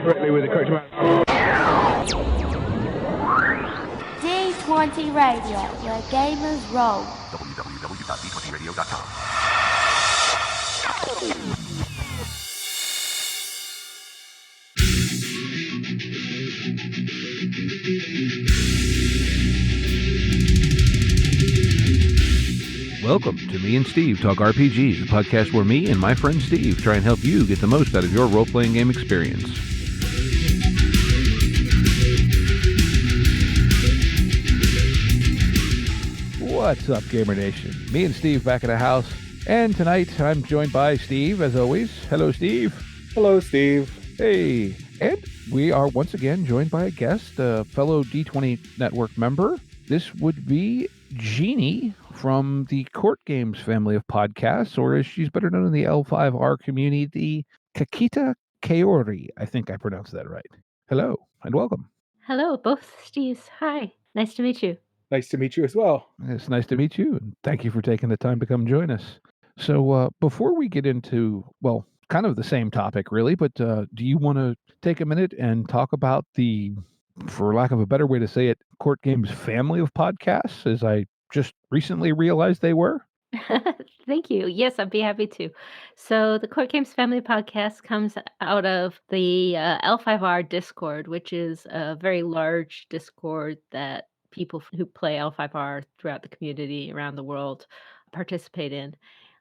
correctly with the correct amount. D20 Radio, where gamers roll. www.d20radio.com. Welcome to Me and Steve Talk RPG, the podcast where me and my friend Steve try and help you get the most out of your role-playing game experience. What's up, Gamer Nation? Me and Steve back at the house, and tonight I'm joined by Steve, as always. Hello, Steve. Hello, Steve. Hey, and we are once again joined by a guest, a fellow D20 Network member. This would be Jeannie from the Court Games family of podcasts, or as she's better known in the L5R community, Kakita Kaori. I think I pronounced that right. Hello, and welcome. Hello, both Steves. Hi. Nice to meet you. Nice to meet you as well. It's nice to meet you, and thank you for taking the time to come join us. So before we get into, well, kind of the same topic, really, but do you want to take a minute and talk about the, for lack of a better way to say it, Court Games family of podcasts, as I just recently realized they were? Thank you. Yes, I'd be happy to. So the Court Games Family Podcast comes out of the L5R Discord, which is a very large Discord that people who play L5R throughout the community around the world participate in.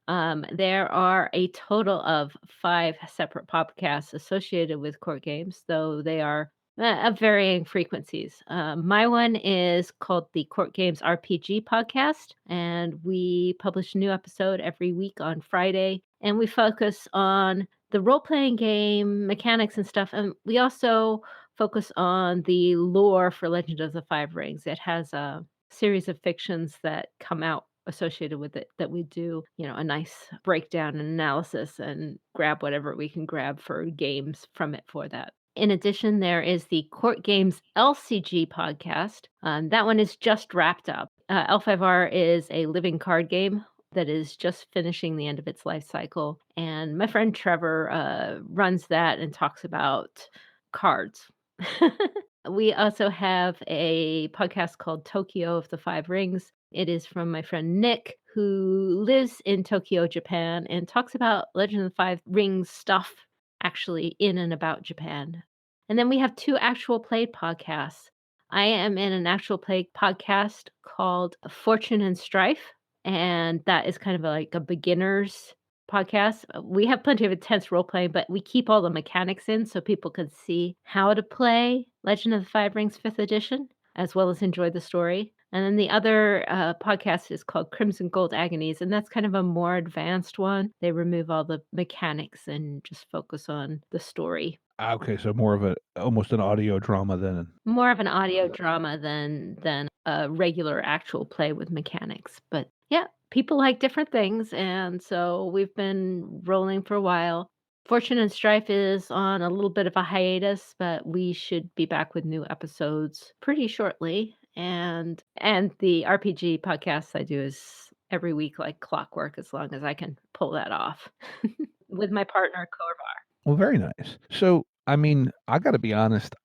There are a total of 5 separate podcasts associated with Court Games, though they are of varying frequencies. My one is called the Court Games RPG Podcast, and we publish a new episode every week on Friday, and we focus on the role-playing game mechanics and stuff, and we also focus on the lore for Legend of the Five Rings. It has a series of fictions that come out associated with it that we do, a nice breakdown and analysis and grab whatever we can grab for games from it for that. In addition, there is the Court Games LCG podcast. That one is just wrapped up. L5R is a living card game that is just finishing the end of its life cycle. And my friend Trevor runs that and talks about cards. We also have a podcast called Tokyo of the Five Rings. It is from my friend Nick, who lives in Tokyo, Japan, and talks about Legend of the Five Rings stuff actually in and about Japan. And then we have 2 actual play podcasts. I am in an actual play podcast called Fortune and Strife, and that is kind of like a beginner's podcast. We have plenty of intense role playing, but we keep all the mechanics in so people can see how to play Legend of the Five Rings 5th edition, as well as enjoy the story. And then the other podcast is called Crimson Gold Agonies, and that's kind of a more advanced one. They remove all the mechanics and just focus on the story. Okay, so more of almost an audio drama than... More of an audio drama than a regular actual play with mechanics. But yeah, people like different things, and so we've been rolling for a while. Fortune and Strife is on a little bit of a hiatus, but we should be back with new episodes pretty shortly. And the RPG podcast I do is every week like clockwork, as long as I can pull that off with my partner Corvar. Well, very nice. So, I mean, I got to be honest,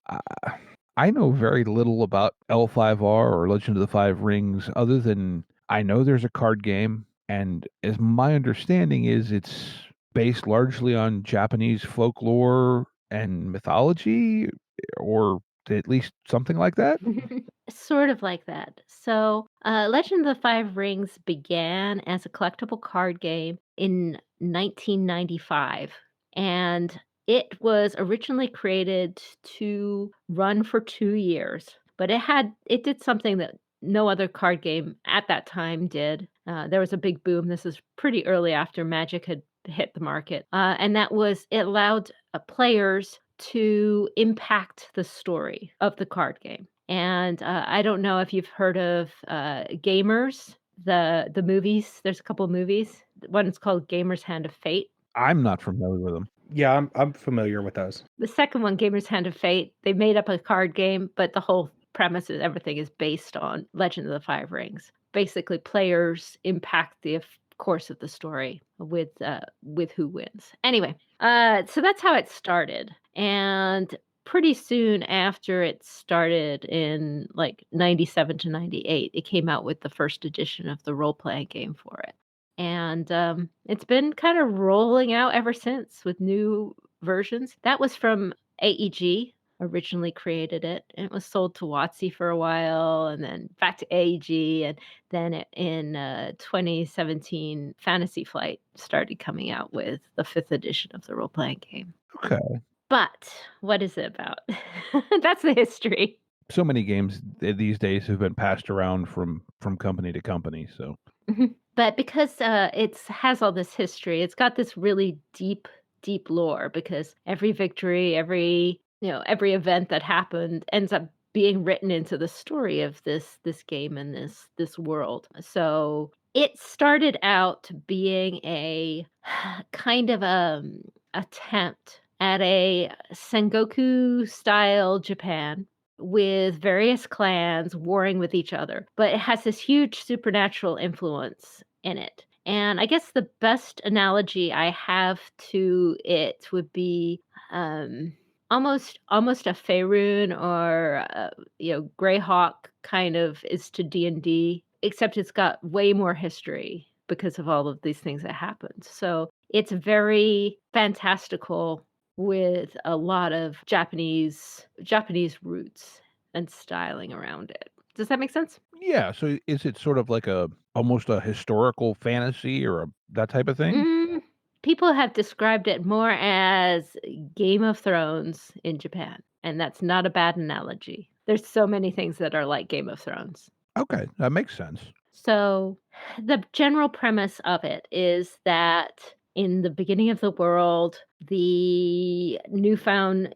I know very little about L5R or Legend of the Five Rings, other than I know there's a card game, and as my understanding is, it's based largely on Japanese folklore and mythology, or at least something like that. Sort of like that. So, Legend of the Five Rings began as a collectible card game in 1995, and it was originally created to run for 2 years, but it did something that no other card game at that time did. There was a big boom. This is pretty early after Magic had hit the market, and that was it allowed players to impact the story of the card game. And I don't know if you've heard of Gamers, the movies. There's a couple of movies. One's called Gamer's Hand of Fate. I'm not familiar with them. Yeah, I'm familiar with those. The second one, Gamer's Hand of Fate, they made up a card game, but the whole premise is everything is based on Legend of the Five Rings. Basically, players impact the course of the story with who wins. Anyway, so that's how it started. And pretty soon after it started in like 97 to 98, it came out with the first edition of the role playing game for it. And it's been kind of rolling out ever since with new versions. That was from AEG, originally created it. And it was sold to WotC for a while and then back to AEG. And then in 2017, Fantasy Flight started coming out with the fifth edition of the role playing game. Okay. But what is it about? That's the history. So many games these days have been passed around from company to company. So Mhm. But because it has all this history, it's got this really deep, deep lore. Because every victory, every event that happened ends up being written into the story of this game and this world. So it started out being a kind of attempt at a Sengoku style Japan with various clans warring with each other, but it has this huge supernatural influence in it. And I guess the best analogy I have to it would be um, almost a Faerun or Greyhawk kind of is to D&D, except it's got way more history because of all of these things that happened. So it's very fantastical with a lot of Japanese roots and styling around it. Does that make sense? yeah. So is it sort of like almost a historical fantasy or that type of thing? Mm, people have described it more as Game of Thrones in Japan, and that's not a bad analogy. There's so many things that are like Game of Thrones. Okay, that makes sense. So, the general premise of it is that in the beginning of the world, the newfound,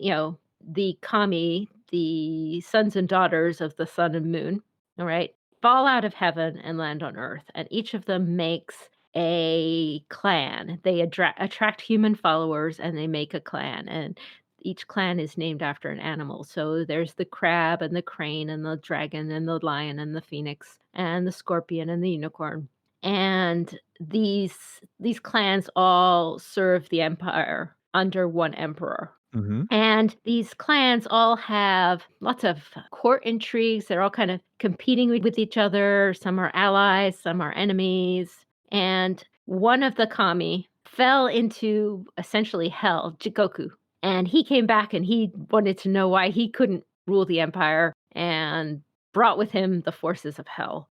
the kami, the sons and daughters of the sun and moon, all right, fall out of heaven and land on earth. And each of them makes a clan. They attract human followers and they make a clan. And each clan is named after an animal. So there's the crab and the crane and the dragon and the lion and the phoenix and the scorpion and the unicorn. And these clans all serve the empire under one emperor. Hmm. And these clans all have lots of court intrigues. They're all kind of competing with each other. Some are allies, some are enemies. And one of the kami fell into essentially hell, Jikoku. And he came back and he wanted to know why he couldn't rule the empire and brought with him the forces of hell,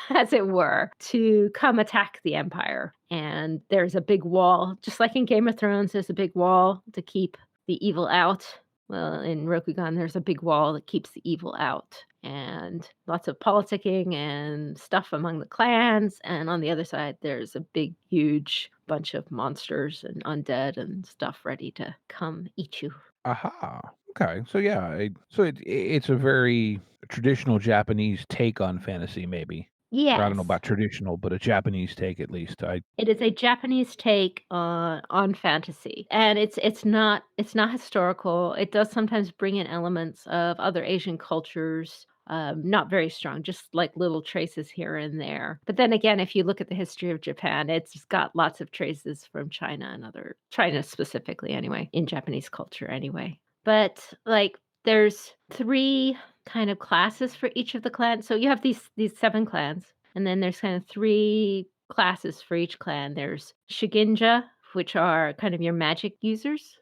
as it were, to come attack the empire. And there's a big wall, just like in Game of Thrones, there's a big wall to keep the evil out. Well, in Rokugan, there's a big wall that keeps the evil out. And lots of politicking and stuff among the clans. And on the other side, there's a big, huge bunch of monsters and undead and stuff ready to come eat you. Aha. Okay. So yeah, it's a very traditional Japanese take on fantasy, maybe. Or I don't know Yes. about traditional, but a Japanese take at least. It is a Japanese take on fantasy, and it's not historical. It does sometimes bring in elements of other Asian cultures, not very strong, just like little traces here and there. But then again, if you look at the history of Japan, it's got lots of traces from China and other China specifically, anyway, in Japanese culture, anyway. But like, there's three kind of classes for each of the clans. So you have these seven clans. And then there's kind of three classes for each clan. There's Shiginja, which are kind of your magic users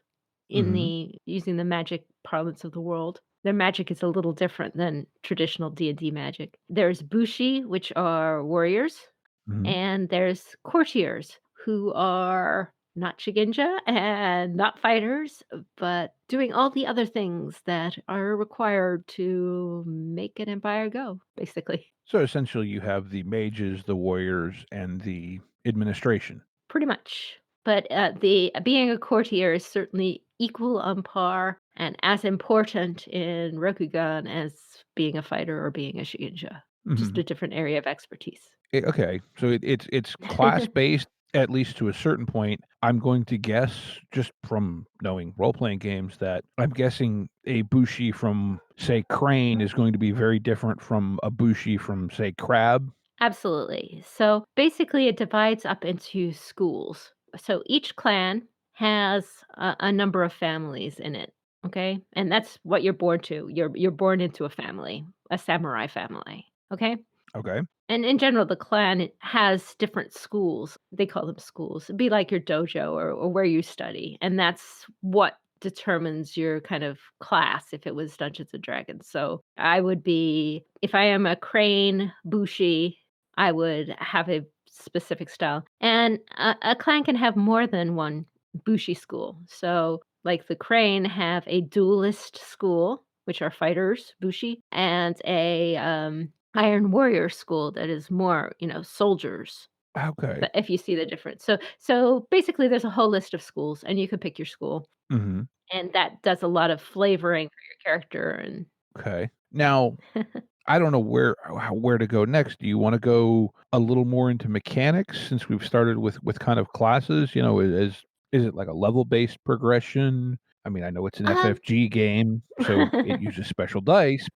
Mhm. using the magic parlance of the world. Their magic is a little different than traditional D&D magic. There's Bushi, which are warriors, Mhm. and there's courtiers who are not Shiginja and not fighters, but doing all the other things that are required to make an empire go, basically. So essentially, you have the mages, the warriors, and the administration. Pretty much. But the being a courtier is certainly equal on par and as important in Rokugan as being a fighter or being a Shigenja. Just Mhm. a different area of expertise. Okay, so it's class based at least to a certain point. I'm going to guess, just from knowing role playing games, that I'm guessing a bushi from say crane is going to be very different from a bushi from say crab. Absolutely. So basically, it divides up into schools. So each clan has a number of families in it. Okay? And that's what you're born to. You're born into a family, a samurai family. Okay? Okay. And in general, the clan it has different schools. They call them schools. It'd be like your dojo or where you study. And that's what determines your kind of class if it was Dungeons and Dragons. So I would be, if I am a crane bushi, I would have a specific style. And a clan can have more than one bushi school. So, like the crane have a duelist school, which are fighters, bushi, and a Iron Warrior school that is more, soldiers, Okay. but if you see the difference. So basically there's a whole list of schools and you can pick your school, Mhm. and that does a lot of flavoring for your character and Okay. Now, I don't know where to go next. Do you wanna go a little more into mechanics since we've started with kind of classes? Is it like a level-based progression? I mean, I know it's an um FFG game, so it uses special dice.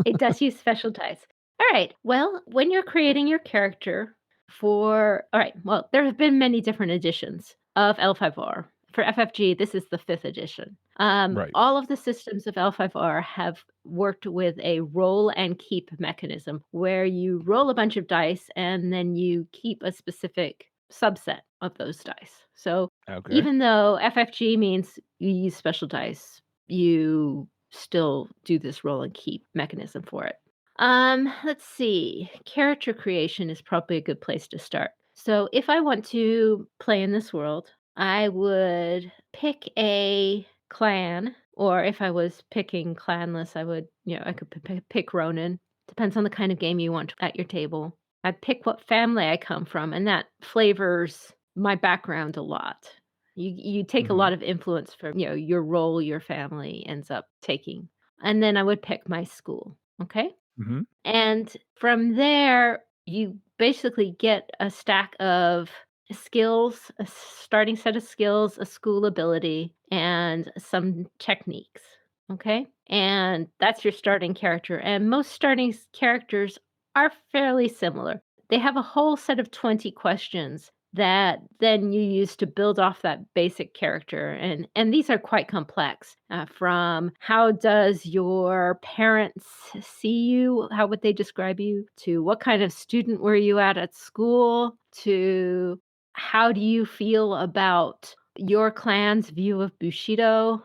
It does use special dice. All right. Well, when you're creating your character all right. Well, there have been many different editions of L5R. For FFG, this is the fifth edition. Right. All of the systems of L5R have worked with a roll and keep mechanism where you roll a bunch of dice and then you keep a specific subset of those dice. So Okay. even though FFG means you use special dice, you still do this roll and keep mechanism for it. Let's see. Character creation is probably a good place to start. So if I want to play in this world, I would pick a clan, or if I was picking clanless, I could pick Ronin. Depends on the kind of game you want at your table. I pick what family I come from, and that flavors my background a lot. You take a Mhm. lot of influence from, your role your family ends up taking. And then I would pick my school, okay? Mhm. And from there, you basically get a stack of skills, a starting set of skills, a school ability, and some techniques. Okay. And that's your starting character. And most characters are fairly similar. They have a whole set of 20 questions that then you use to build off that basic character, and these are quite complex, from how does your parents see you, how would they describe you, to what kind of student were you at school, to how do you feel about your clan's view of bushido,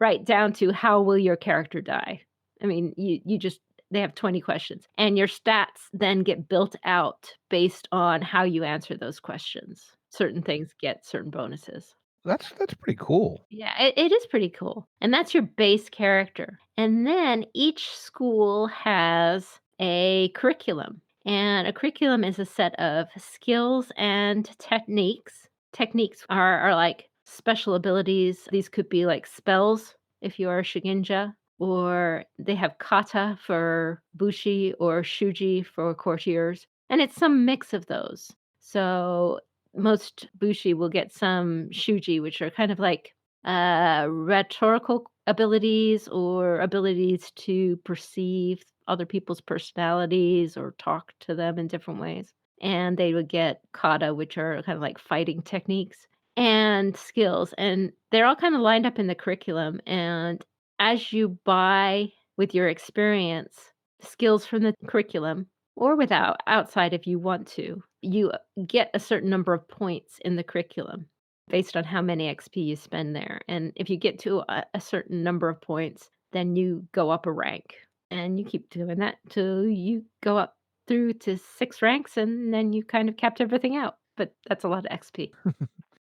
right down to how will your character die. I mean, you just they have 20 questions, and your stats then get built out based on how you answer those questions. Certain things get certain bonuses. That's pretty cool. Yeah, it is pretty cool. And that's your base character. And then each school has a curriculum. And a curriculum is a set of skills and techniques. Techniques are like special abilities. These could be like spells if you are a Shigenja, or they have kata for bushi or shuji for courtiers. And it's some mix of those. So most bushi will get some shuji, which are kind of like rhetorical abilities or abilities to perceive other people's personalities or talk to them in different ways. And they would get kata, which are kind of like fighting techniques and skills. And they're all kind of lined up in the curriculum. And as you buy with your experience skills from the curriculum, or without outside if you want to, you get a certain number of points in the curriculum based on how many XP you spend there. And if you get to a certain number of points, then you go up a rank. And you keep doing that till you go up through to 6 ranks, and then you kind of capped everything out. But that's a lot of XP.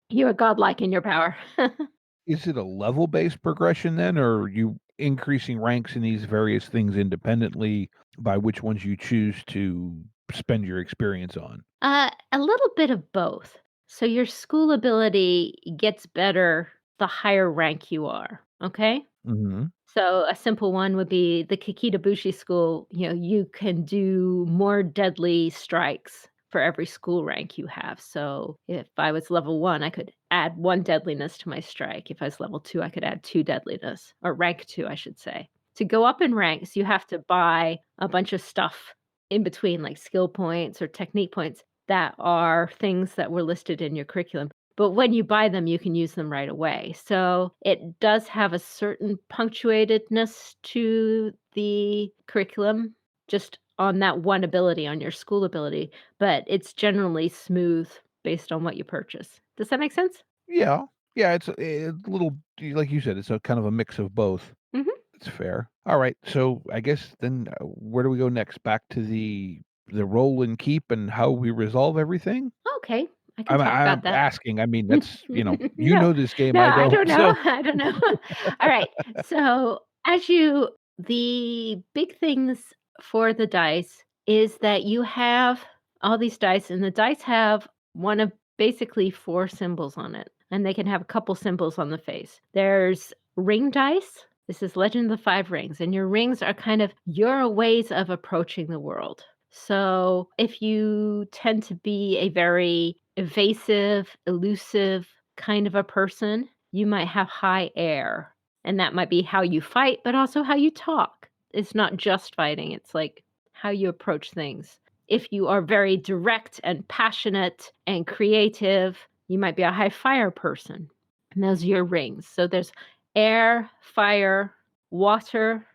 You are godlike in your power. Is it a level-based progression then, or are you increasing ranks in these various things independently by which ones you choose to spend your experience on? A little bit of both. So your school ability gets better the higher rank you are. Okay. Mhm. So a simple one would be the Kakita Bushi school. You can do more deadly strikes for every school rank you have. So if I was level 1, I could add 1 deadliness to my strike. If I was level 2, I could add 2 deadliness, or rank 2, I should say. To go up in ranks, you have to buy a bunch of stuff in between, like skill points or technique points that are things that were listed in your curriculum. but when you buy them, you can use them right away. So it does have a certain punctuatedness to the curriculum, just on that one ability, on your school ability, but it's generally smooth based on what you purchase. Does that make sense? Yeah. Yeah, it's a little like you said, it's a kind of a mix of both. Mhm. It's fair. All right. So I guess then where do we go next? Back to the roll and keep and how we resolve everything? Okay, I can talk I'm about that. asking. I mean, that's, you No, know this game, no, I I don't. don't know. So, I don't know. All right. So, the big things for the dice is that you have all these dice, and the dice have one of basically four symbols on it, and they can have a couple symbols on the face. There's ring dice. This is Legend of the Five Rings, and your rings are kind of your ways of approaching the world. So, if you tend to be a very evasive, elusive kind of a person, you might have high air. And that might be how you fight, but also how you talk. It's not just fighting, it's like how you approach things. If you are very direct and passionate and creative, you might be a high fire person. And those are your rings. So there's air, fire, water,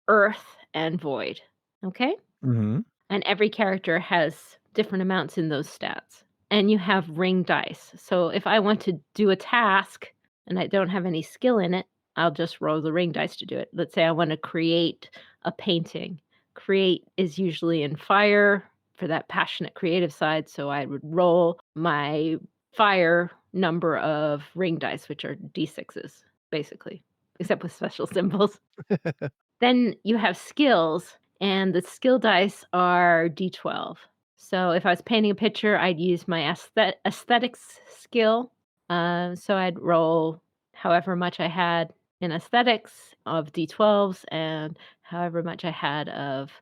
earth, and void. Okay? mhm. And every character has different amounts in those stats. And you have ring dice. So if I want to do a task and I don't have any skill in it, I'll just roll the ring dice to do it. Let's say I want to create a painting. Create is usually in fire for that passionate creative side. So I would roll my fire number of ring dice, which are d6s, basically, except with special symbols. Then you have skills, and the skill dice are d12. So if I was painting a picture, I'd use my aesthetics skill. So I'd roll however much I had in aesthetics of d12s and however much I had of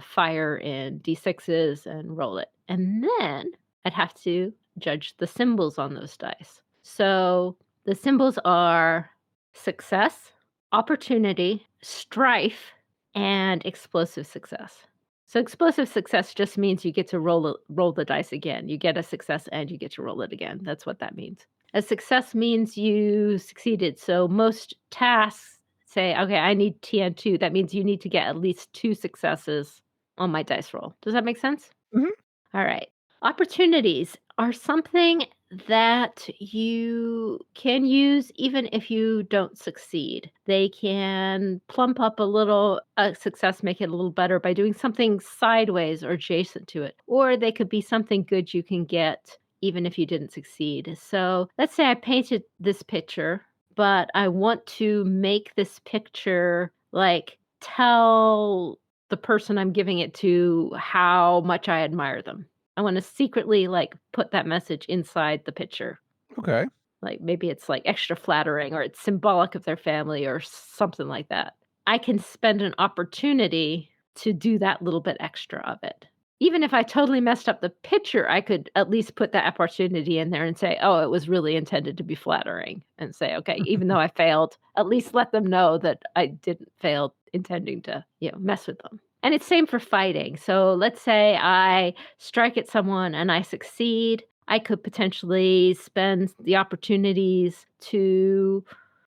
fire in d6s and roll it. And then I'd have to judge the symbols on those dice. So the symbols are success, opportunity, strife, and explosive success. So explosive success just means you get to roll the dice again. You get a success and you get to roll it again. That's what that means. A success means you succeeded. So most tasks say, okay, I need TN2. That means you need to get at least 2 successes on my dice roll. Does that make sense? Mhm. All right. Opportunities are something that you can use even if you don't succeed. They can plump up a success, make it a little better by doing something sideways or adjacent to it. Or they could be something good you can get even if you didn't succeed. So let's say I painted this picture, but I want to make this picture like tell the person I'm giving it to how much I admire them. I want to secretly like put that message inside the picture. Okay. Like maybe it's like extra flattering or it's symbolic of their family or something like that. I can spend an opportunity to do that little bit extra of it. Even if I totally messed up the picture, I could at least put that opportunity in there and say, oh, it was really intended to be flattering. And say, okay, even though I failed, at least let them know that I didn't fail intending to, mess with them. And it's same for fighting. So let's say I strike at someone and I succeed. I could potentially spend the opportunities to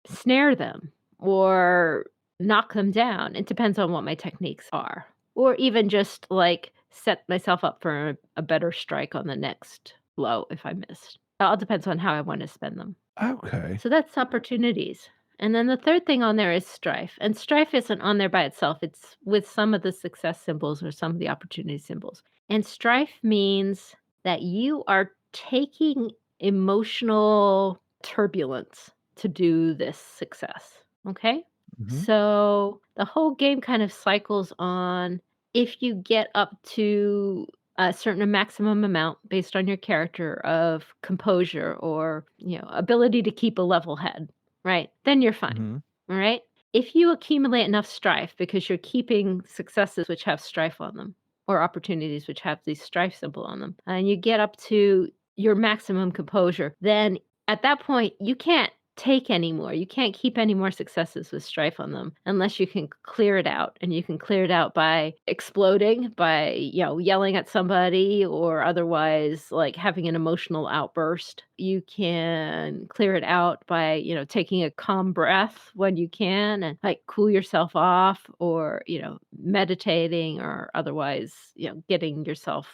snare them or knock them down. It depends on what my techniques are. Or even just like set myself up for a better strike on the next blow if I missed. It all depends on how I want to spend them. Okay. So that's opportunities. And then the third thing on there is strife. And strife isn't on there by itself, it's with some of the success symbols or some of the opportunity symbols. And strife means that you are taking emotional turbulence to do this success. Okay? Mhm. So the whole game kind of cycles on if you get up to a certain maximum amount based on your character of composure or, ability to keep a level head, right? Then you're fine. Mhm. All right. If you accumulate enough strife because you're keeping successes which have strife on them or opportunities which have these strife symbol on them, and you get up to your maximum composure, then at that point you can't take any more. You can't keep any more successes with strife on them unless you can clear it out. And you can clear it out by exploding, by, yelling at somebody, or otherwise like having an emotional outburst. You can clear it out by, taking a calm breath when you can and like cool yourself off, or, meditating, or otherwise, getting yourself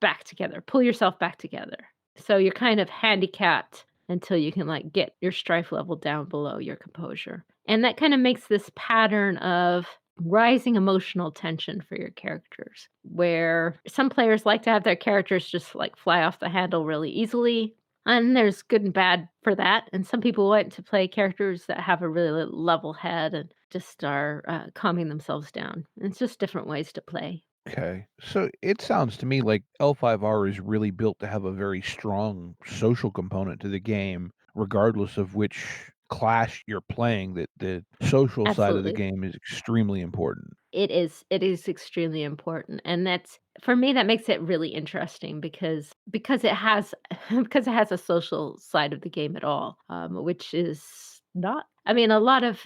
back together, pull yourself back together. So you're kind of handicapped until you can like get your strife level down below your composure. And that kind of makes this pattern of rising emotional tension for your characters, where some players like to have their characters just like fly off the handle really easily. And there's good and bad for that. And some people want to play characters that have a really level head and just are calming themselves down. It's just different ways to play. Okay. So it sounds to me like L5R is really built to have a very strong social component to the game, regardless of which class you're playing, that the social side of the Absolutely. game is extremely important. It is extremely important, and that's for me, that makes it really interesting because it has because it has a social side of the game at all, which is not I mean, a lot of,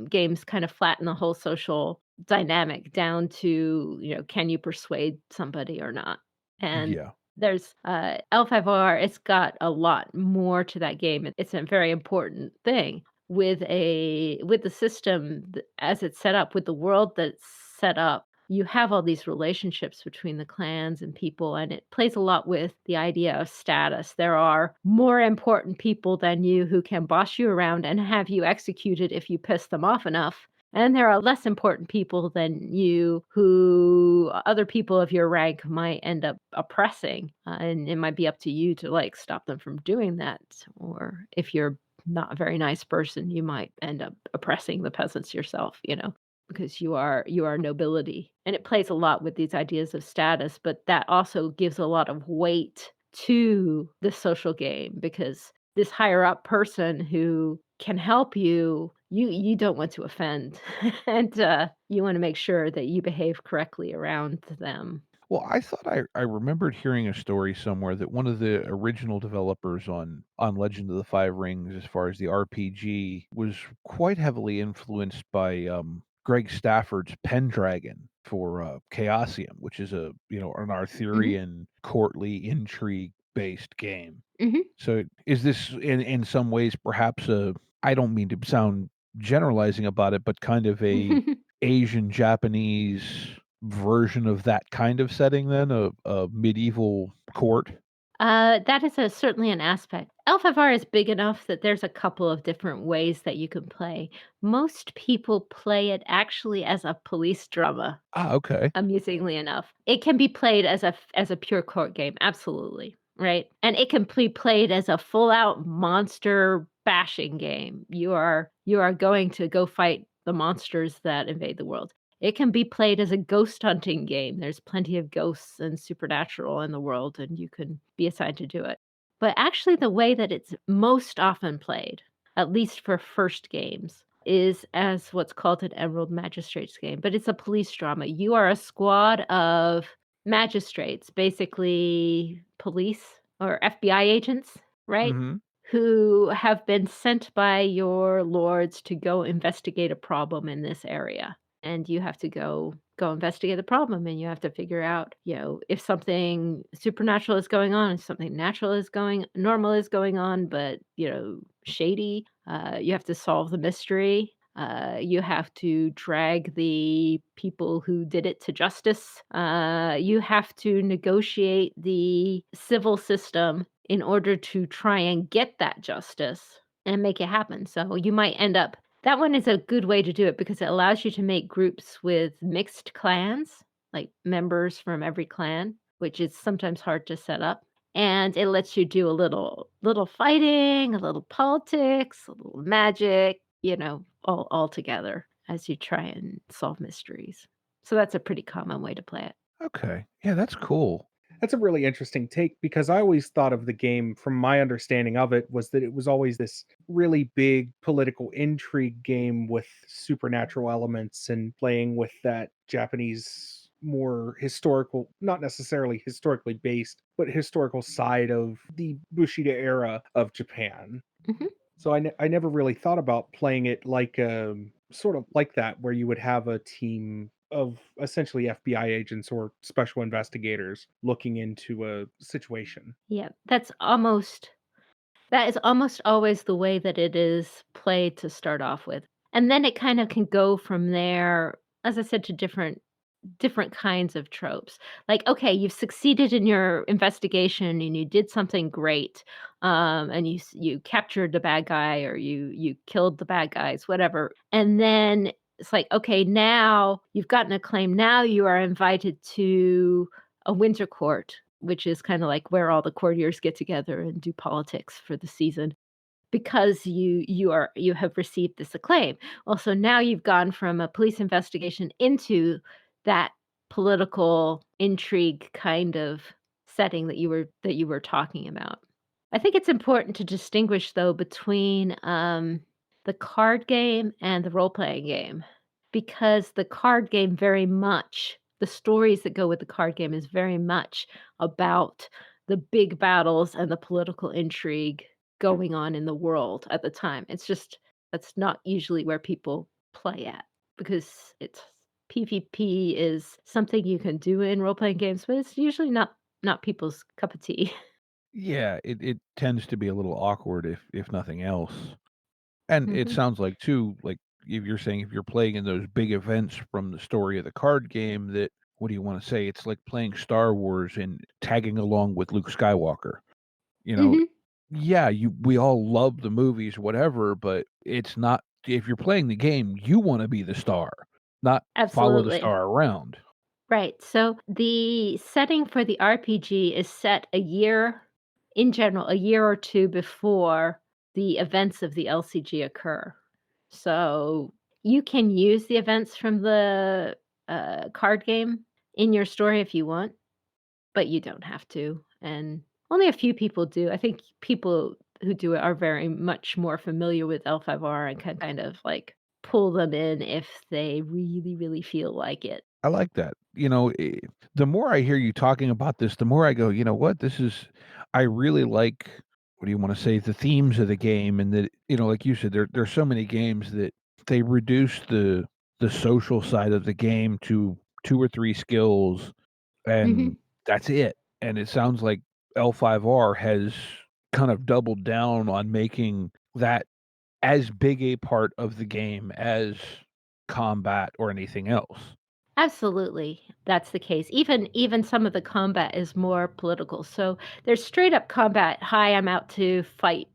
games kind of flatten the whole social dynamic down to, can you persuade somebody or not? And Yeah. there's, L5R, it's got a lot more to that game. It's a very important thing with the system as it's set up, with the world that's set up. You have all these relationships between the clans and people, and it plays a lot with the idea of status. There are more important people than you who can boss you around and have you executed if you piss them off enough. And there are less important people than you who other people of your rank might end up oppressing. And it might be up to you to like stop them from doing that. Or if you're not a very nice person, you might end up oppressing the peasants yourself, because you are nobility. And it plays a lot with these ideas of status, but that also gives a lot of weight to the social game, because this higher up person who can help you don't want to offend. And you want to make sure that you behave correctly around them. Well, I thought I remembered hearing a story somewhere that one of the original developers on Legend of the Five Rings, as far as the RPG, was quite heavily influenced by Greg Stafford's Pendragon for Chaosium, which is an Hmm. Arthurian courtly intrigue based game. Hmm. So is this in some ways perhaps a, I don't mean to sound generalizing about it, but kind of a Asian Japanese version of that kind of setting then, a medieval court? That is certainly an aspect. L5R is big enough that there's a couple of different ways that you can play. Most people play it actually as a police drama, Ah, okay. amusingly enough. It can be played as a pure court game, absolutely, right? And it can be played as a full out monster bashing game. You are going to go fight the monsters that invade the world. It can be played as a ghost hunting game. There's plenty of ghosts and supernatural in the world, and you can be assigned to do it. But actually, the way that it's most often played, at least for first games, is as what's called an Emerald Magistrates game, but it's a police drama. You are a squad of magistrates, basically police or FBI agents, right? Mhm. Who have been sent by your lords to go investigate a problem in this area. And you have to go investigate the problem, and you have to figure out, if something supernatural is going on, if something natural is going normal is going on, but, shady. You have to solve the mystery. You have to drag the people who did it to justice. You have to negotiate the civil system in order to try and get that justice and make it happen. So you might end up that one is a good way to do it because it allows you to make groups with mixed clans, like members from every clan, which is sometimes hard to set up. And it lets you do a little fighting, a little politics, a little magic, all together as you try and solve mysteries. So that's a pretty common way to play it. Okay. Yeah, that's cool. That's a really interesting take because I always thought of the game, from my understanding of it, was that it was always this really big political intrigue game with supernatural elements and playing with that Japanese, more historical, not necessarily historically based, but historical side of the Bushido era of Japan. Mhm. So I never really thought about playing it like sort of like that, where you would have a team of essentially FBI agents or special investigators looking into a situation. Yeah, that is almost always the way that it is played to start off with. And then it kind of can go from there, as I said, to different kinds of tropes. Like, okay, you've succeeded in your investigation and you did something great. And you captured the bad guy or you killed the bad guys, whatever. And then it's like, okay, now you've gotten a claim. Now you are invited to a winter court, which is kind of like where all the courtiers get together and do politics for the season because you have received this acclaim. Well, so now you've gone from a police investigation into that political intrigue kind of setting that you were talking about. I think it's important to distinguish though between the card game and the role playing game because the card game very much the stories that go with the card game is very much about the big battles and the political intrigue going on in the world at the time. It's just that's not usually where people play at because it's PvP is something you can do in role playing games, but it's usually not people's cup of tea. Yeah, it tends to be a little awkward if nothing else. And it Mhm. sounds like too, like if you're saying if you're playing in those big events from the story of the card game that what do you want to say? It's like playing Star Wars and tagging along with Luke Skywalker. You know, Mhm. yeah, we all love the movies, whatever, but it's not if you're playing the game, you want to be the star, not follow the Absolutely. star around. Right. So the setting for the RPG is set a year, in general, a year or two before the events of the LCG occur. So you can use the events from the card game in your story if you want, but you don't have to. And only a few people do. I think people who do it are very much more familiar with L5R and can kind of like pull them in if they really, really feel like it. I like that. The more I hear you talking about this, the more I go, you know what? I really like, what do you want to say, the themes of the game. And that, like you said, there's so many games that they reduce the social side of the game to two or three skills Hmm. and that's it. And it sounds like L5R has kind of doubled down on making that as big a part of the game as combat or anything else. Absolutely, that's the case. Even some of the combat is more political. So there's straight up combat. Hi, I'm out to fight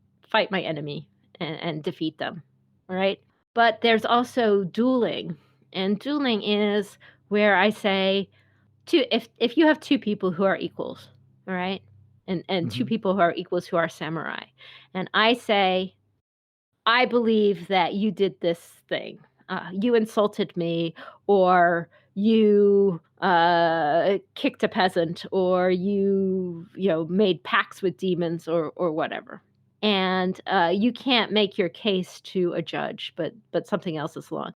my enemy and defeat them. All right. But there's also dueling, and dueling is where I say two if you have two people who are equals, all right, and two Mhm. people who are equals who are samurai, and I say I believe that you did this thing. You insulted me, or you kicked a peasant, or you made pacts with demons, or whatever. And you can't make your case to a judge, but something else is along.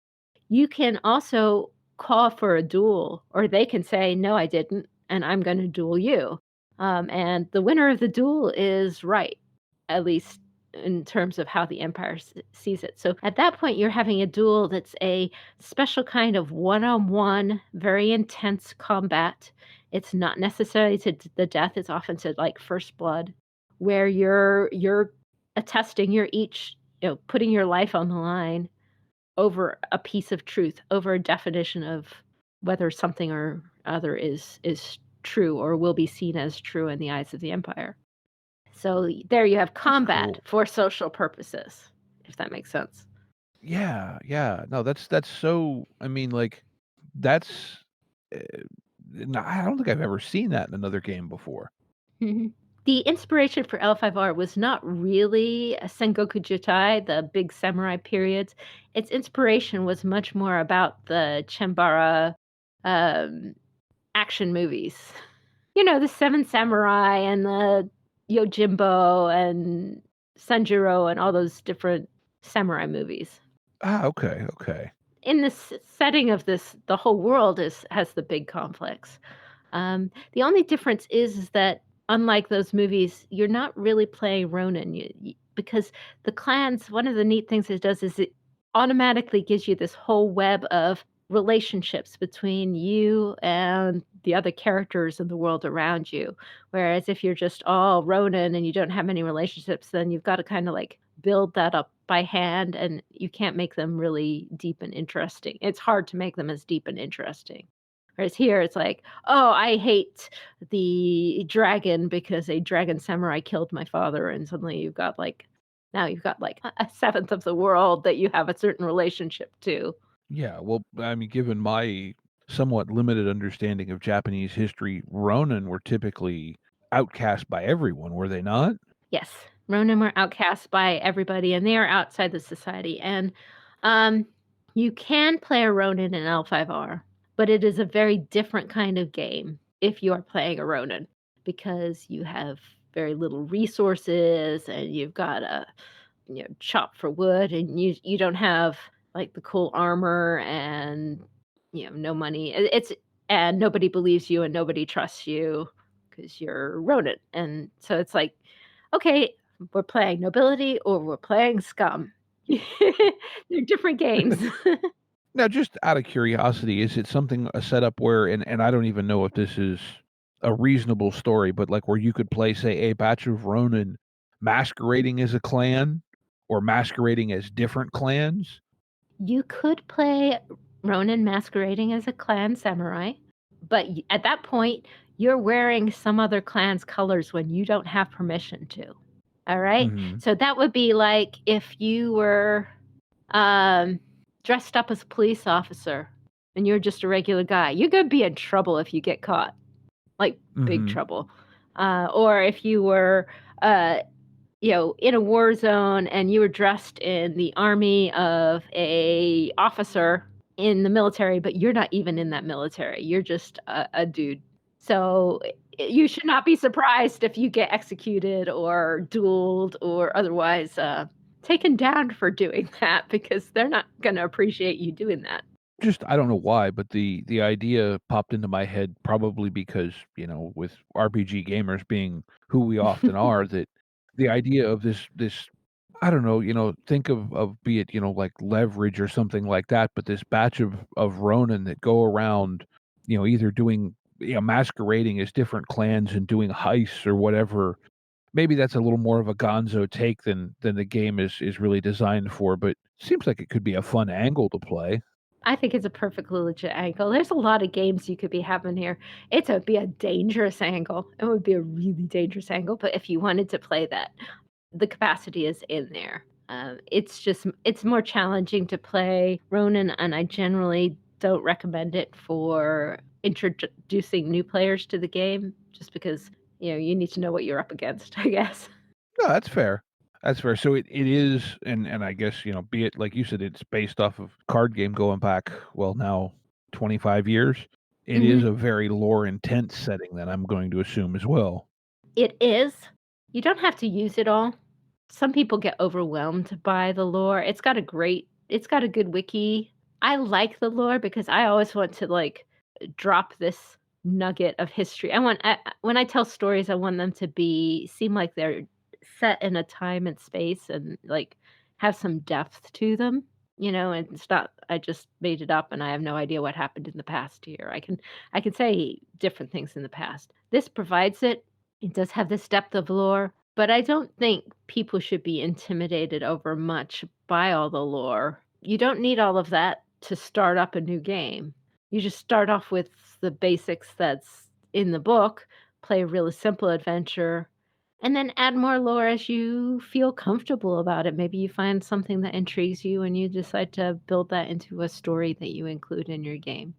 You can also call for a duel, or they can say, "No, I didn't, and I'm going to duel you." And the winner of the duel is right, at least in terms of how the empire sees it. So at that point, you're having a duel that's a special kind of one-on-one, very intense combat. It's not necessarily to the death. It's often to like first blood, where you're attesting, you're each putting your life on the line over a piece of truth, over a definition of whether something or other is true or will be seen as true in the eyes of the empire. So there you have That's combat cool. for social purposes, if that makes sense. Yeah, yeah. No, that's so I mean, like, that's, eh, no, I don't think I've ever seen that in another game before. Mhm. The inspiration for L5R was not really a Sengoku Jitai, the big samurai periods. Its inspiration was much more about the Chambara um, action movies. The Seven Samurai and the Yojimbo and Sanjuro and all those different samurai movies. Ah, okay, okay. In this setting of this, the whole world has the big conflicts. The only difference is that unlike those movies, you're not really playing Ronin. because the clans, one of the neat things it does is it automatically gives you this whole web of relationships between you and the other characters in the world around you. Whereas if you're just all Ronin and you don't have any relationships, then you've got to kind of like build that up by hand, and you can't make them really deep and interesting. It's hard to make them as deep and interesting. Whereas here, it's like, oh, I hate the dragon because a dragon samurai killed my father, and suddenly now you've got like a seventh of the world that you have a certain relationship to. Yeah, well, I mean, given my somewhat limited understanding of Japanese history, Ronin were typically outcast by everyone, were they not? Yes, Ronin were outcast by everybody, and they are outside the society. And um, you can play a Ronin in L5R, but it is a very different kind of game if you are playing a Ronin because you have very little resources and you've got to chop for wood, and you don't have like the cool armor, and no money. It's and nobody believes you and nobody trusts you because you're Ronin, and so it's like, okay, we're playing nobility or we're playing scum. They're different games. Now, just out of curiosity, is it something a setup where, and I don't even know if this is a reasonable story, but like where you could play, say, a batch of Ronin masquerading as a clan or masquerading as different clans? You could play Ronin masquerading as a clan samurai, but at that point, you're wearing some other clan's colors when you don't have permission to. All right? Hmm. So that would be like if you were um, dressed up as a police officer and you're just a regular guy. You're going to be in trouble if you get caught, like big Hmm. trouble. Or if you were in a war zone and you were dressed in the army of a officer in the military, but you're not even in that military. You're just a dude. So you should not be surprised if you get executed or dueled or otherwise taken down for doing that, because they're not going to appreciate you doing that. Just I don't know why, but the idea popped into my head probably because, with RPG gamers being who we often are, that the idea of this I don't know, think of be it, like Leverage or something like that, but this batch of Ronin that go around, either doing, masquerading as different clans and doing heists or whatever. Maybe that's a little more of a gonzo take than the game is really designed for, but seems like it could be a fun angle to play. I think it's a perfectly legit angle. There's a lot of games you could be having here. It would be a dangerous angle. It would be a really dangerous angle, but if you wanted to play that, the capacity is in there. It's more challenging to play Ronin, and I generally don't recommend it for introducing new players to the game, just because you need to know what you're up against, I guess. No, that's fair. That's fair. So it is, and I guess, be it like you said, it's based off of card game going back, well, now 25 years. It is Mhm. a very lore intense setting that I'm going to assume as well. It is. You don't have to use it all. Some people get overwhelmed by the lore. It's got a good wiki. I like the lore because I always want to like drop this nugget of history. When I tell stories, I want them to seem like they're set in a time and space and like have some depth to them, and it's not I just made it up and I have no idea what happened in the past here. I can say different things in the past. This provides it. It does have this depth of lore, but I don't think people should be intimidated over much by all the lore. You don't need all of that to start up a new game. You just start off with the basics that's in the book, play a really simple adventure, and then add more lore as you feel comfortable about it. Maybe you find something that intrigues you and you decide to build that into a story that you include in your game.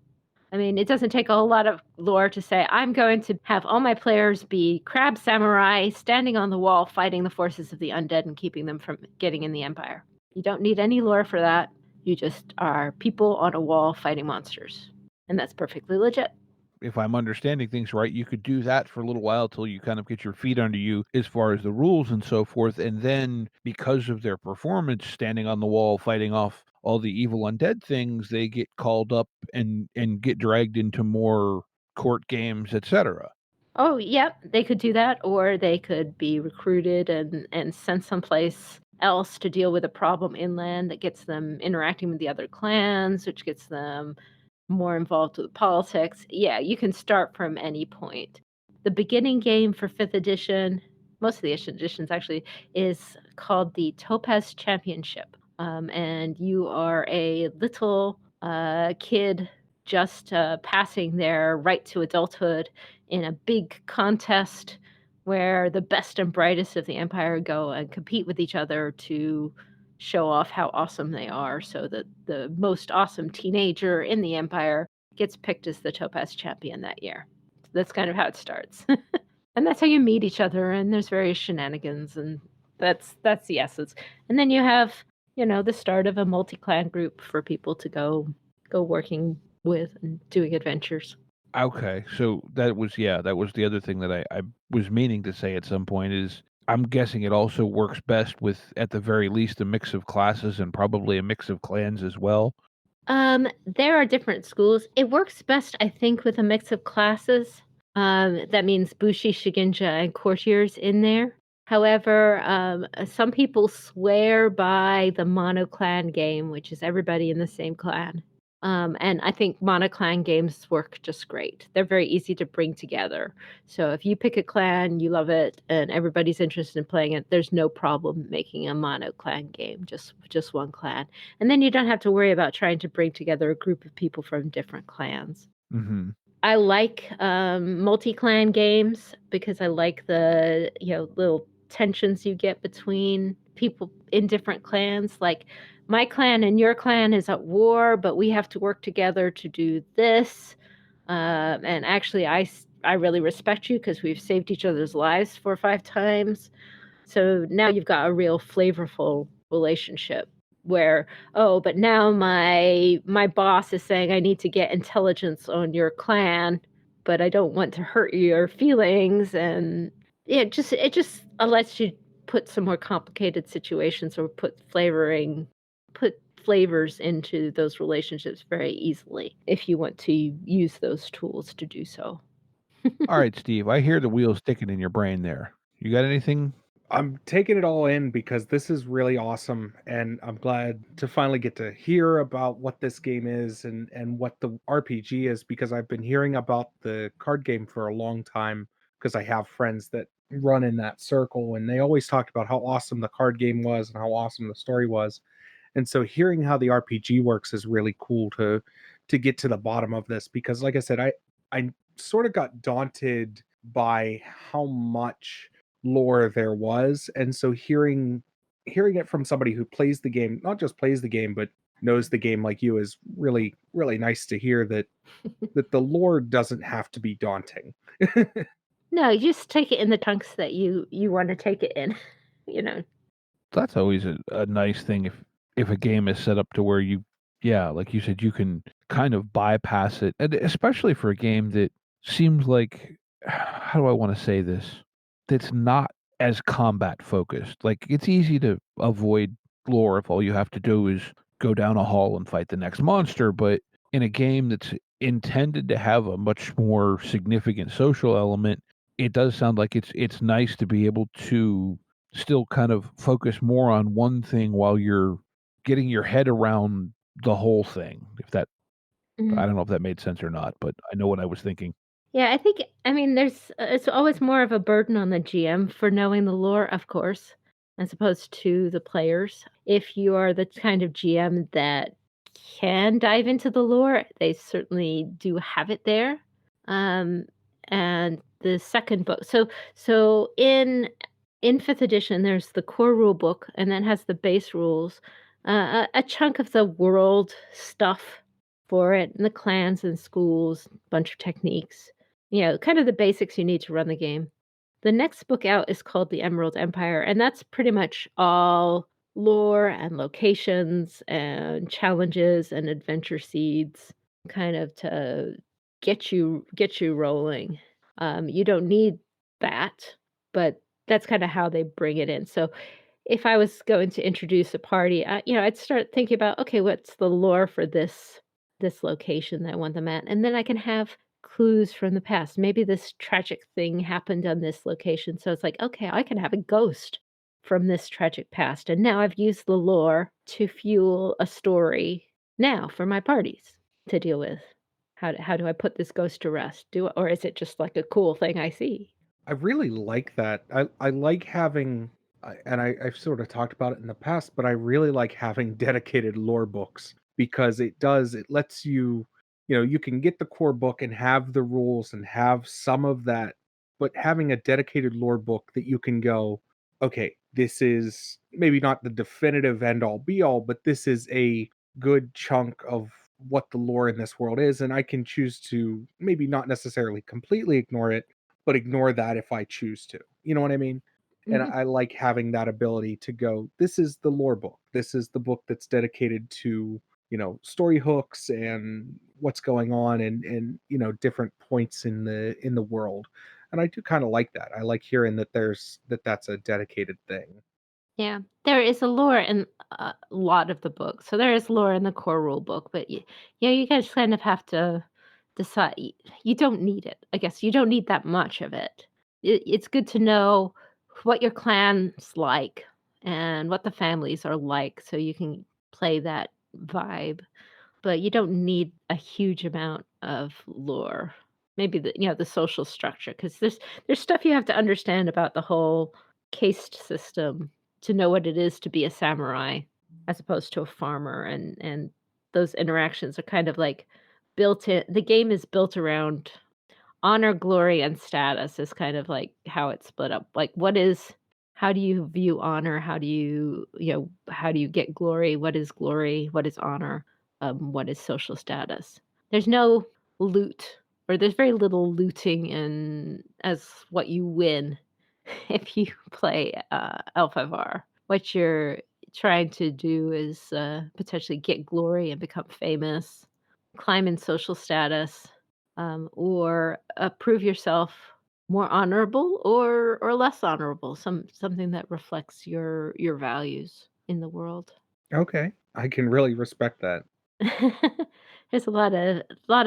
I mean, it doesn't take a whole lot of lore to say, I'm going to have all my players be crab samurai standing on the wall fighting the forces of the undead and keeping them from getting in the Empire. You don't need any lore for that. You just are people on a wall fighting monsters. And that's perfectly legit. If I'm understanding things right, you could do that for a little while till you kind of get your feet under you as far as the rules and so forth. And then because of their performance standing on the wall fighting off all the evil undead things, they get called up and get dragged into more court games, etc. Oh, yep, they could do that, or they could be recruited and sent someplace else to deal with a problem inland that gets them interacting with the other clans, which gets them more involved with politics. Yeah, you can start from any point. The beginning game for 5th edition, most of the editions actually, is called the Topaz Championship. And you are a little kid just passing their right to adulthood in a big contest where the best and brightest of the empire go and compete with each other to show off how awesome they are, so that the most awesome teenager in the empire gets picked as the Topaz champion that year. That's kind of how it starts. And that's how you meet each other, and there's various shenanigans, and that's the essence. And then you have, the start of a multi-clan group for people to go working with and doing adventures. Okay, so that was the other thing that I was meaning to say at some point is I'm guessing it also works best with, at the very least, a mix of classes and probably a mix of clans as well. There are different schools. It works best, I think, with a mix of classes. That means Bushi, Shigenja, and courtiers in there. However, some people swear by the monoclan game, which is everybody in the same clan. And I think monoclan games work just great. They're very easy to bring together. So if you pick a clan, you love it, and everybody's interested in playing it, there's no problem making a monoclan game, just one clan. And then you don't have to worry about trying to bring together a group of people from different clans. Mm-hmm. I like multi-clan games because I like the little tensions you get between people in different clans. Like my clan and your clan is at war, but we have to work together to do this. And actually, I really respect you because we've saved each other's lives 4 or 5 times. So now you've got a real flavorful relationship where, oh, but now my boss is saying I need to get intelligence on your clan, but I don't want to hurt your feelings. And it just lets you put some more complicated situations or put flavors into those relationships very easily if you want to use those tools to do so. All right, Steve, I hear the wheels ticking in your brain there. You got anything? I'm taking it all in because this is really awesome, and I'm glad to finally get to hear about what this game is and what the RPG is, because I've been hearing about the card game for a long time because I have friends that run in that circle, and they always talked about how awesome the card game was and how awesome the story was. And so hearing how the RPG works is really cool to get to the bottom of this, because like I said, I sort of got daunted by how much lore there was. And so hearing it from somebody who plays the game, not just plays the game, but knows the game like you, is really, really nice to hear that the lore doesn't have to be daunting. No, you just take it in the chunks that you want to take it in. That's always a nice thing if a game is set up to where like you said, you can kind of bypass it, and especially for a game that seems like, how do I want to say this? That's not as combat focused. Like, it's easy to avoid lore if all you have to do is go down a hall and fight the next monster, but in a game that's intended to have a much more significant social element, it does sound like it's nice to be able to still kind of focus more on one thing while you're getting your head around the whole thing. If that Mhm. I don't know if that made sense or not, but I know what I was thinking. Yeah, I mean, it's always more of a burden on the GM for knowing the lore, of course, as opposed to the players. If you are the kind of GM that can dive into the lore, they certainly do have it there. Um, and the second book, so in 5th edition, there's the core rule book, and then has the base rules, a chunk of the world stuff for it, and the clans and schools, bunch of techniques, kind of the basics you need to run the game. The next book out is called The Emerald Empire, and that's pretty much all lore and locations and challenges and adventure seeds, kind of to get you rolling. You don't need that, but that's kind of how they bring it in. So if I was going to introduce a party, I'd start thinking about, okay, what's the lore for this location that I want them at, and then I can have clues from the past. Maybe this tragic thing happened on this location. So it's like, okay, I can have a ghost from this tragic past. And now I've used the lore to fuel a story now for my parties to deal with. How do I put this ghost to rest? Or is it just like a cool thing I see? I really like that. I like having, I've sort of talked about it in the past, but I really like having dedicated lore books because it lets you, you can get the core book and have the rules and have some of that, but having a dedicated lore book that you can go, okay, this is maybe not the definitive end all be all, but this is a good chunk of what the lore in this world is, and I can choose to maybe not necessarily completely ignore it, but ignore that if I choose to. You know what I mean? And Hmm. I like having that ability to go, this is the lore book. This is the book that's dedicated to, story hooks and what's going on and different points in the world. And I do kind of like that. I like hearing that that's a dedicated thing. Yeah, there is a lore in a lot of the books. So there is lore in the core rule book, but yeah, you guys kind of have to decide. You don't need it. I guess you don't need that much of it. It's good to know what your clan's like and what the families are like, so you can play that vibe. But you don't need a huge amount of lore. Maybe the social structure, because there's stuff you have to understand about the whole caste system to know what it is to be a samurai as opposed to a farmer, and those interactions are kind of like built in. The game is built around honor, glory, and status is kind of like how it's split up. Like, how do you view honor? How do you get glory? What is glory? What is honor? What is social status? There's no loot, or there's very little looting in as what you win if you play L5R. What you're trying to do is potentially get glory and become famous, climb in social status, or prove yourself more honorable or less honorable, something that reflects your values in the world. Okay. I can really respect that. There's a lot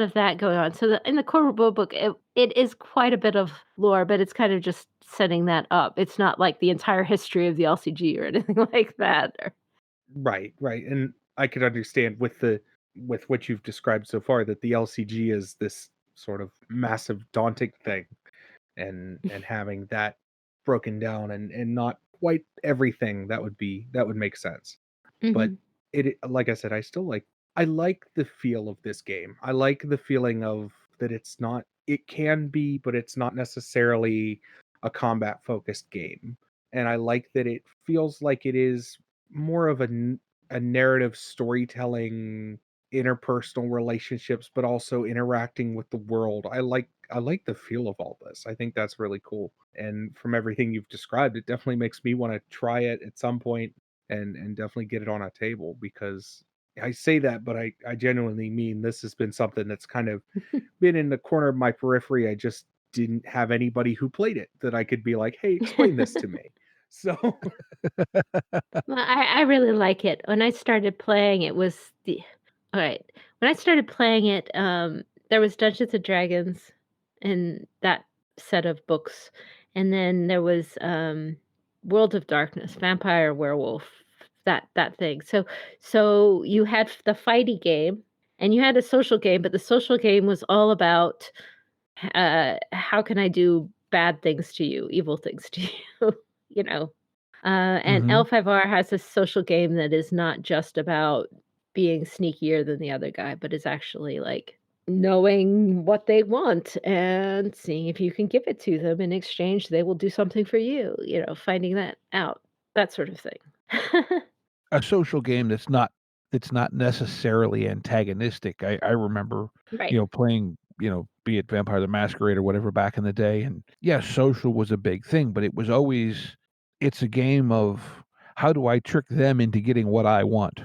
of that going on. So in the core rule book, it is quite a bit of lore, but it's kind of just setting that up. It's not like the entire history of the LCG or anything like that. Right, right. And I could understand with what you've described so far that the LCG is this sort of massive daunting thing and having that broken down and not quite everything that would make sense. But Hmm. like I said, I like the feel of this game. I like the feeling of that it can be, but it's not necessarily a combat focused game. And I like that it feels like it is more of a narrative storytelling, interpersonal relationships, but also interacting with the world. I like the feel of all this. I think that's really cool. And from everything you've described, it definitely makes me want to try it at some point and definitely get it on a table because I say that, but I genuinely mean this has been something that's kind of been in the corner of my periphery. I just didn't have anybody who played it that I could be like, hey, explain this to me. So Well, I really like it. When I started playing, it was the all right. When I started playing it, there was Dungeons and Dragons in that set of books, and then there was World of Darkness, Vampire, Werewolf, that thing. So you had the fighty game, and you had a social game, but the social game was all about how can I do bad things to you, evil things to you, you know. And Mhm. L5R has a social game that is not just about being sneakier than the other guy, but is actually like knowing what they want and seeing if you can give it to them. In exchange, they will do something for you, finding that out, that sort of thing. A social game that's not necessarily antagonistic. I remember, Right. playing, be it Vampire the Masquerade or whatever back in the day, and, yeah, social was a big thing, but it was always it's a game of how do I trick them into getting what I want,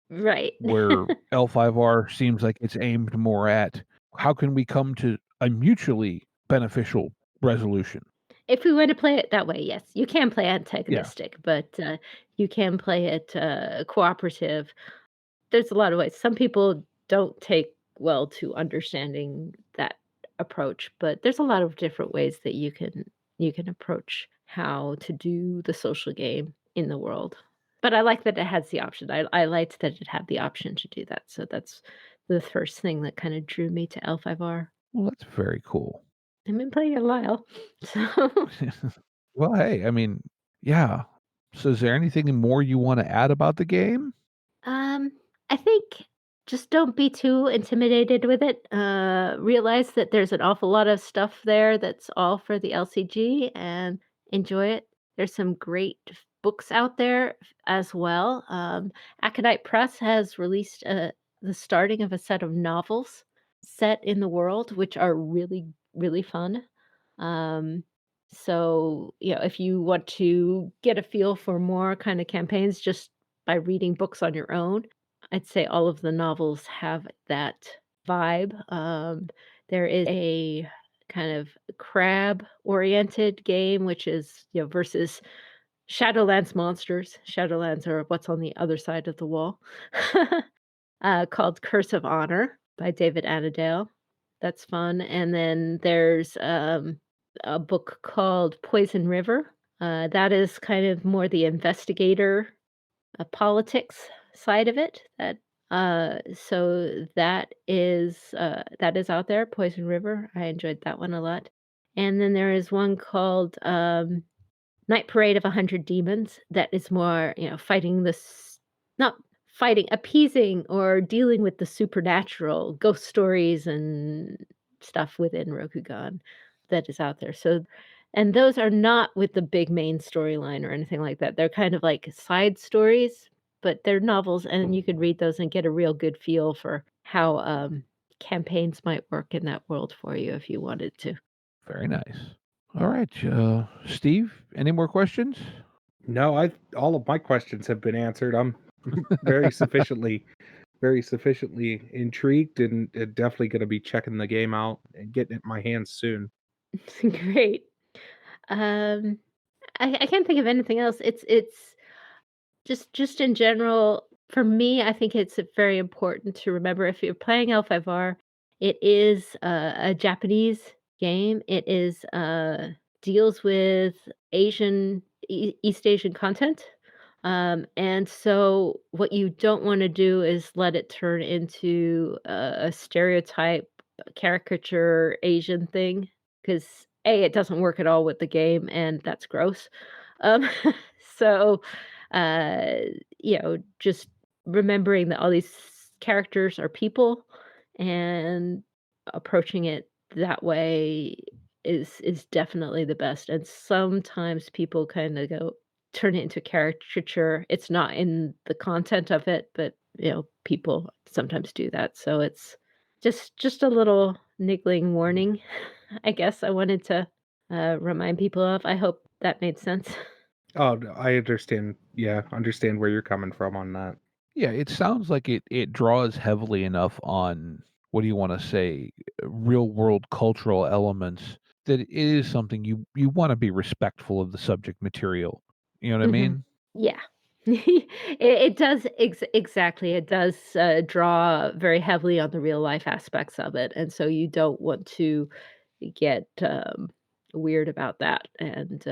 Right. where L5R seems like it's aimed more at how can we come to a mutually beneficial resolution? If we want to play it that way, yes, you can play Yeah. antagonistic, but you can play it cooperative. There's a lot of ways. Some people don't take well to understanding that approach, but there's a lot of different ways that you can approach how to do the social game in the world. But I like that it has the option. I liked that it had the option to do that. So that's the first thing that kind of drew me to L5R. Well, that's very cool. I've been playing it a while. So Well, hey, I mean, yeah. So is there anything more you want to add about the game? Um, I think just don't be too intimidated with it. Realize that there's an awful lot of stuff there that's all for the LCG and enjoy it. There's some great books out there as well. Acadite Press has released the starting of a set of novels set in the world, which are really, really fun. Um, so, if you want to get a feel for more kind of campaigns just by reading books on your own, I'd say all of the novels have that vibe. There is a kind of crab oriented game, which is, versus Shadowlands monsters. Shadowlands are what's on the other side of the wall, called Curse of Honor by David Annandale. That's fun. And then there's a book called Poison River. That is kind of more the investigator politics side of it. So that is out there. Poison River. I enjoyed that one a lot. And then there is one called Night Parade of 100 Demons that is more, fighting this, not fighting, appeasing or dealing with the supernatural ghost stories and stuff within Rokugan that is out there. So, and those are not with the big main storyline or anything like that. They're kind of like side stories, but they're novels, and you could read those and get a real good feel for how campaigns might work in that world for you if you wanted to. Very nice. All right, Steve, any more questions? No, all of my questions have been answered. I'm very sufficiently intrigued and definitely going to be checking the game out and getting it in my hands soon. Great. Um, I can't think of anything else. It's just in general, for me, I think it's very important to remember if you're playing L5R, it is a Japanese game. It is deals with East Asian content. And so what you don't want to do is let it turn into a stereotype caricature Asian thing, because it doesn't work at all with the game, and that's gross. Um, so, uh, just remembering that all these characters are people and approaching it that way is definitely the best. And sometimes people kind of go turn it into caricature. It's not in the content of it, but people sometimes do that. So it's just a little niggling warning, I guess I wanted to remind people of. I hope that made sense. Oh, I understand. Yeah, understand where you're coming from on that. Yeah, it sounds like it draws heavily enough on, what do you want to say, real world cultural elements, that it is something you want to be respectful of the subject material. You know what I Mhm. mean? Yeah. It does exactly. It does draw very heavily on the real life aspects of it, and so you don't want to get weird about that and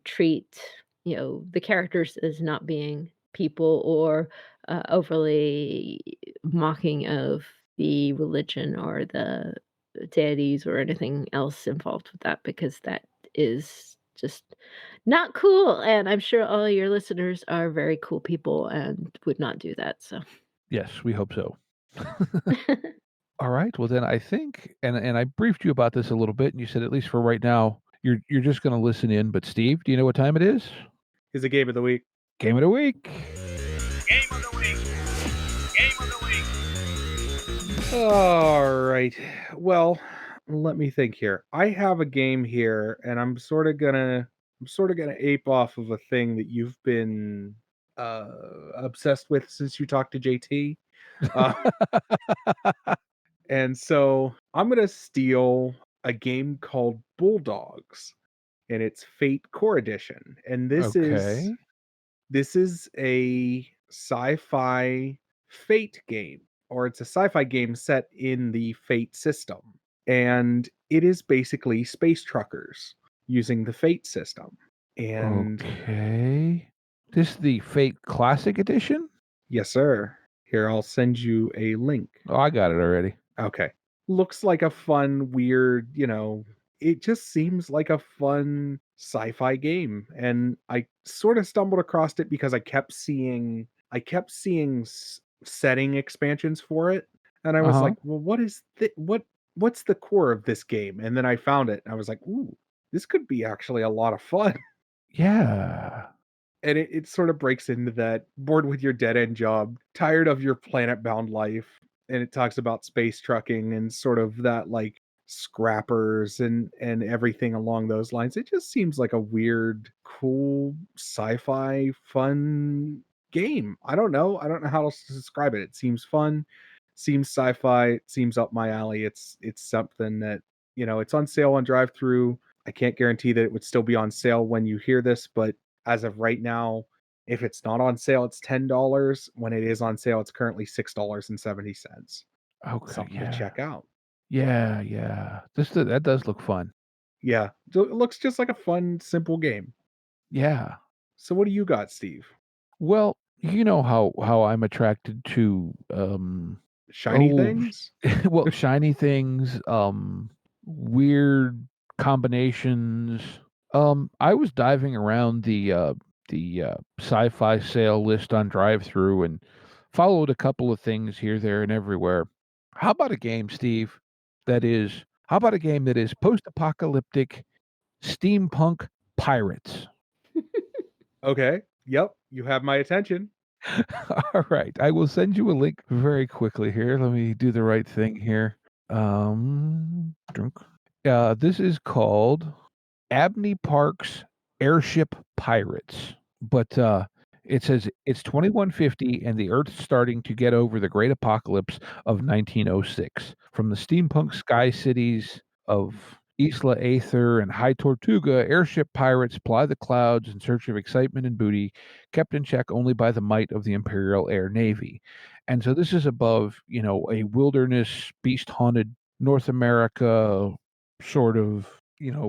treat the characters as not being people, or overly mocking of the religion or the deities or anything else involved with that, because that is just not cool, and I'm sure all your listeners are very cool people and would not do that, so. Yes, we hope so. All right. Well, then I think, and I briefed you about this a little bit, and you said at least for right now, you're just going to listen in. But Steve, do you know what time it is? Is a game of the week. Game of the week. Game of the week. Game of the week. All right. Well, let me think here. I have a game here, and I'm sort of gonna ape off of a thing that you've been obsessed with since you talked to JT. Uh, and so I'm gonna steal a game called Bulldogs, and it's Fate Core Edition. And Okay. this is a sci-fi Fate game, or it's a sci-fi game set in the Fate system. and it is basically space truckers using the Fate system. And Okay. This is the Fate Classic Edition? yes, sir. Here, I'll send you a link. Oh, I got it already. Okay. Looks like a fun, weird, it just seems like a fun sci-fi game. And I sort of stumbled across it because I kept seeing setting expansions for it. And I was Uh-huh. like, well, what's the core of this game? And then I found it and I was like, ooh, this could be actually a lot of fun. Yeah. And it sort of breaks into that bored with your dead end job, tired of your planet bound life. And it talks about space trucking and sort of that like scrappers and everything along those lines. It just seems like a weird, cool, sci-fi fun game. I don't know. I don't know how else to describe it. It seems fun, seems sci-fi, it seems up my alley. It's something that, it's on sale on drive through. I can't guarantee that it would still be on sale when you hear this, but as of right now, if it's not on sale, it's $10. When it is on sale, it's currently $6.70. Okay. Something to Yeah. check out. Yeah. Yeah. That does look fun. Yeah, so it looks just like a fun, simple game. Yeah. So what do you got, Steve? Well, you know how I'm attracted to Shiny things? well, shiny things, weird combinations. I was diving around the sci-fi sale list on drive-through and followed a couple of things here, there, and everywhere. How about a game, Steve, how about a game that is post-apocalyptic steampunk pirates? Okay. Yep, you have my attention. All right. I will send you a link very quickly here. Let me do the right thing here. Drunk. This is called Abney Park's Airship Pirates. But it says it's 2150 and the Earth's starting to get over the great apocalypse of 1906. From the steampunk sky cities of Isla Aether and High Tortuga, airship pirates ply the clouds in search of excitement and booty, kept in check only by the might of the Imperial Air Navy. And so this is above, a wilderness, beast haunted North America sort of,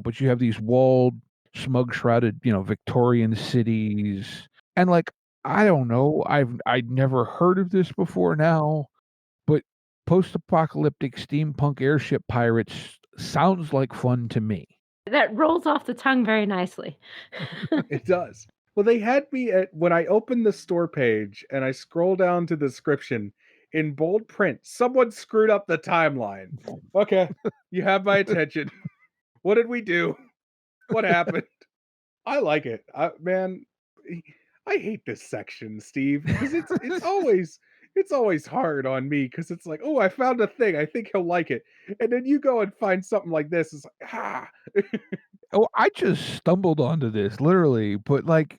but you have these walled, smug shrouded, Victorian cities. And like, I don't know, I'd never heard of this before now, but post-apocalyptic steampunk airship pirates sounds like fun to me. That rolls off the tongue very nicely. It does. Well, they had me at when I opened the store page and I scroll down to the description in bold print. Someone screwed up the timeline. Okay, you have my attention. What did we do? What happened? I like it. Man, I hate this section, Steve, because it's always hard on me because it's like, oh, I found a thing. I think he'll like it, and then you go and find something like this. It's like, Oh, I just stumbled onto this literally, but like,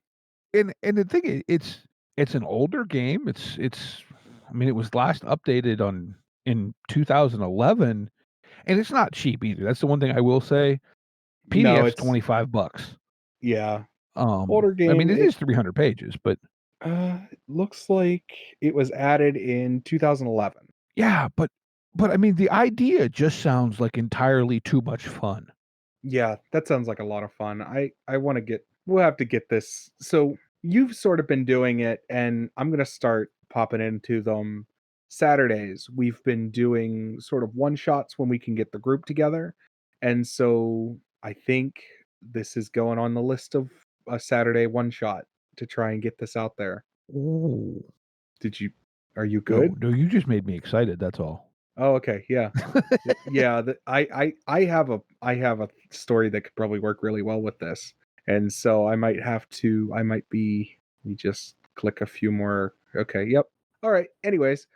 and the thing is, it's an older game. It's I mean, it was last updated in 2011, and it's not cheap either. That's the one thing I will say. no, PDF's it's $25. yeah, older I mean, game. it is 300 pages, but Looks like it was added in 2011. yeah, but I mean, the idea just sounds like entirely too much fun. Yeah, that sounds like a lot of fun. I want to get. We'll have to get this. So you've sort of been doing it, and I'm gonna start popping into them Saturdays. We've been doing sort of one shots when we can get the group together, and so I think this is going on the list of a Saturday one shot to try and get this out there. Ooh. Did you? Are you No, good? no, you just made me excited. That's all. Oh, okay. Yeah. Yeah, I have a story that could probably work really well with this. And so I might be let me just click a few more. Okay, yep. All right. Anyways,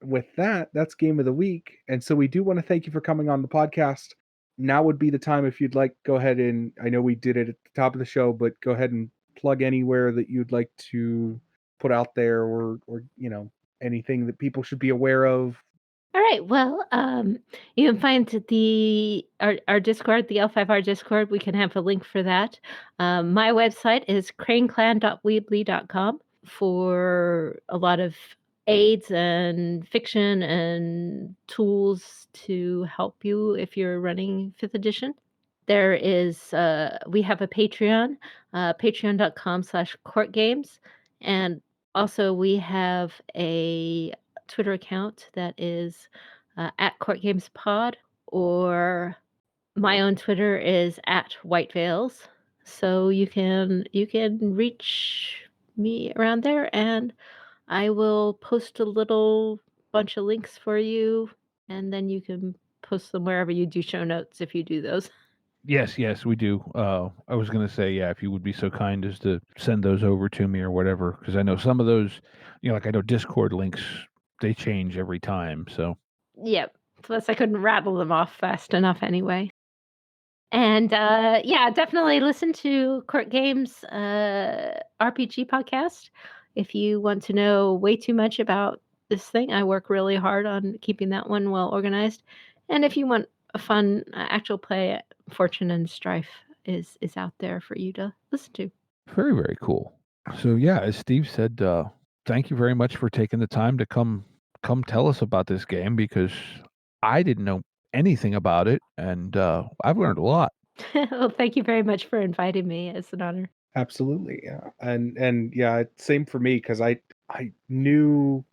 with that, that's game of the week. And so we do want to thank you for coming on the podcast. Now would be the time if you'd like go ahead and I know we did it at the top of the show, but go ahead and plug anywhere that you'd like to put out there or anything that people should be aware of. All right. Well, you can find our Discord, the L5R Discord. We can have a link for that. My website is craneclan.weebly.com for a lot of aids and fiction and tools to help you if you're running 5th edition. There is, we have a Patreon, patreon.com/courtgames. And also we have a Twitter account that is at courtgamespod, or my own Twitter is at whiteveils. So you can reach me around there, and I will post a little bunch of links for you, and then you can post them wherever you do show notes if you do those. Yes, yes, we do. I was gonna say, yeah, if you would be so kind as to send those over to me or whatever, because I know some of those, like I know Discord links, they change every time. So Yep. Plus, I couldn't rattle them off fast enough anyway. And yeah, definitely listen to Court Games RPG podcast if you want to know way too much about this thing. I work really hard on keeping that one well organized. And if you want a fun actual play, Fortune and Strife is out there for you to listen to. very, very cool. So yeah, as Steve said, thank you very much for taking the time to come tell us about this game, because I didn't know anything about it, and I've learned a lot. Well, thank you very much for inviting me. It's an honor. Absolutely, yeah. And yeah, same for me, because I knew,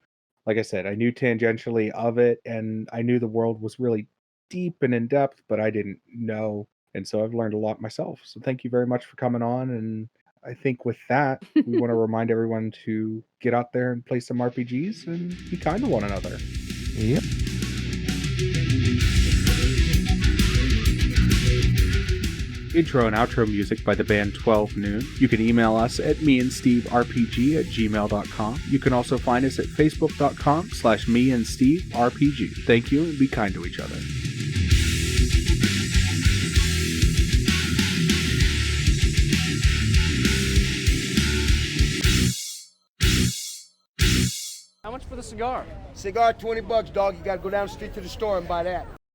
like I said, I knew tangentially of it, and I knew the world was really deep and in depth, but I didn't know. And so I've learned a lot myself. So thank you very much for coming on. And I think with that, we want to remind everyone to get out there and play some RPGs and be kind to one another. Yep. Intro and outro music by the band 12 Noon. You can email us at meandsteverpg@gmail.com. You can also find us at facebook.com/meandsteverpg. Thank you, and be kind to each other. How much for the cigar? Cigar, $20, dog. You gotta go down the street to the store and buy that.